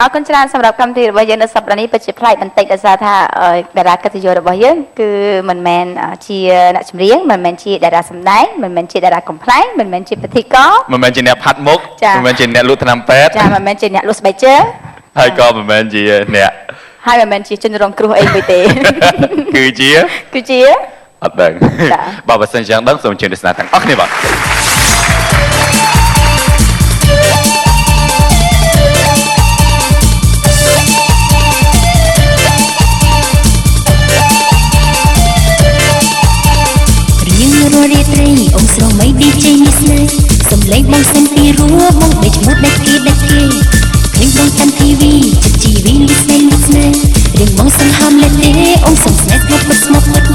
เอาคนชราสำหรับคำที่ว่าเยอะในสัปดาห์นี้เป็นเฉพาะมันติดอาซาธาดารากัตยศរបស់យើងគឺមិនមែនជាអ្នកចម្រៀងមិនមែនជាតារាសម្ដែងមិនមែនជាតារាកំ pl ែងមិនមែនជាពិធីករមិនមែនជាអ្នកផាត់មុខមិនមែនជាអ្នកលក់ថ្នាំពេទ្យចាមិនមែនជាអ្នកលក់ស្បែកជើងហើយក៏មិនមែនជាអ្នកហើយមិនមែនជាជនរងគ្រោះអីមួយទេគឺជាអត់ដឹងបើបើសិនជាដឹងសូមជម្រាបសួរទាំងអស់គ្នាបាទរាត្រីអ៊ំស្រមៃ DJ នេះស្នេហ៍សំឡេងបងសិនពីរួបងដេកឈ្មោះដាច់គេឃើញបងតាម TV ចិត្តជីវីនេះស្នេហ៍រៀងបងសង្ហាមលេទេអ៊ំសំស្នេហ៍ស្មត់ស្មត់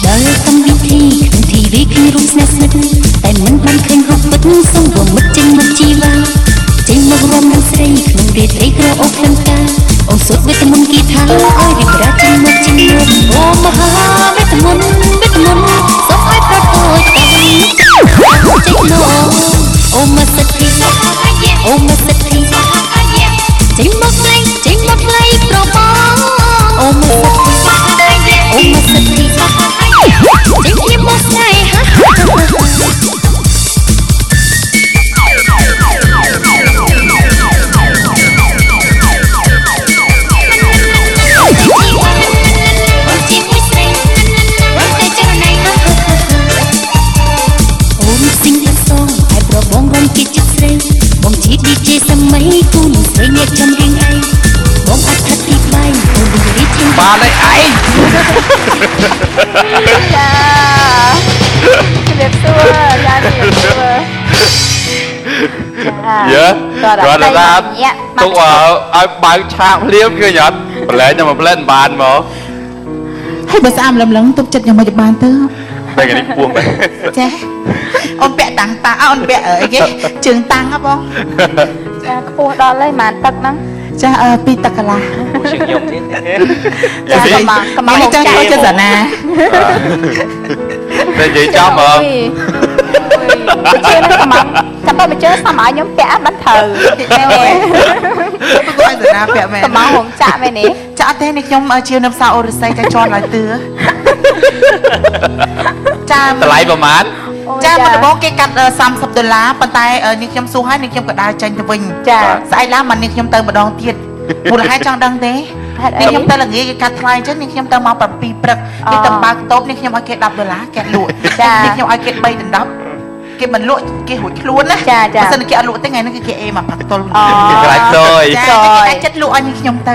ដល់តាម VT ក្នុង TV ឃើញរូបស្នេហ៍ស្និទ្ធតែមិនបានឃើញរូបពិតសងបងមិត្តចេញមកជីវ៉ាចេញមករួមនឹងស្រីក្នុងរាត្រីក្រអូបផ្លឹមតាអូនសុទ្ធវេទមន្តគីថាអើយរីប្រាចេញមកអូមហាវេទមន្តសុំឲ្យប្រកួតតាចេញមកអូមកសិទ្ធិអូមកសិទ្ធិចេញមកផ្លៃប្របងអូមកសិទ្ធិចេញជាមកស្នេហាបងជា DJ សម័យគូនឹងស្រីអ្នកចំរៀងឯងបងអត់ថាទីបាយអូនរីកជាបានហើយឯងចាជំរាបសួរចាជំរាបសួរគាត់ថាទុកឲ្យបើកឆាកភ្លាមឃើញអត់ប្រឡែងខ្ញុំមកផ្លែនបានមកហើយបើស្អាតលឹមទុកចិត្តយ៉ាងម៉េចបានទៅតែគេនេះពួងចាអូនពាក់តាំងតាអូនពាក់អីគេជើងតាំងហ៎បងចាខ្ពស់ដល់ហើយម៉ានទឹកហ្នឹងចា2ទឹកកន្លះជាងខ្ញុំទៀតចាកំងចាចូលចិត្តសាណាតែនិយាយចំហ្មងជឿនឹងកំងចាំបើមកជឿសមឲ្យខ្ញុំពាក់មិនត្រូវគាត់ឲ្យសាណាពាក់មែនកំងហងចាក់មែននេះចាក់អត់ទេនេះខ្ញុំជានៅផ្សារអូរស័យតែជន់ឲ្យទឿចាតម្លៃប្រហែលចាមកដំបូងគេកាត់$30ប៉ុន្តែនេះខ្ញុំសួរហើយនេះខ្ញុំក៏ដើរចេញទៅវិញចាស្អែកឡើងមកនេះខ្ញុំទៅម្ដងទៀតមូលហេតុចង់ដឹងទេនេះខ្ញុំទៅល្ងាចគេកាត់ថ្លៃអញ្ចឹងនេះខ្ញុំទៅមក7ព្រឹកនេះទៅបើកតូបនេះខ្ញុំឲ្យគេ$10គេលក់ចានេះខ្ញុំឲ្យគេ3ដណ្ដប់គេមិនលក់គេរួចខ្លួនណាបើសិនគេអត់លក់ទេថ្ងៃនេះគេអេមកផាក់តុលគេខ្លាចតយចាគេអាចចិត្តលក់ឲ្យនេះខ្ញុំទៅ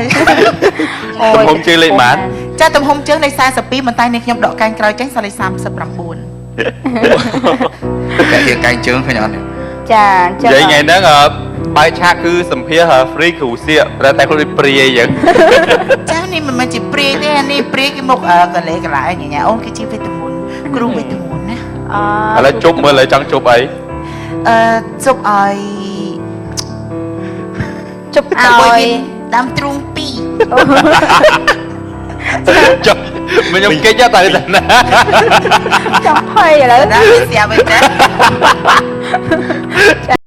ទំហំជើងលេខម៉ានចាទំហំជើងលេខ42ប៉ុន្តែនេះខ្ញុំដកកែងក្រោយចេញសល់លេខ39តែជាកែងជើងឃើញអត់ចានិយាយថ្ងៃហ្នឹងបើឆាកគឺសម្ភារ free គ្រូសៀកតែខ្លួនព្រាយអញ្ចឹងចានេះមិនមែនជាព្រាយទេនេះព្រាយគេមកកលេកន្លែងញ៉ាអូនគឺជាវេទមន្តគ្រូវេទមន្តណាឥឡូវជប់មើលឥឡូវចង់ជប់អីជប់ឲ្យដើមទ្រូង2ចុះខ្ញុំគេចតែណាចង់ភ័យឥឡូវណាវាស្រាប់វិញណា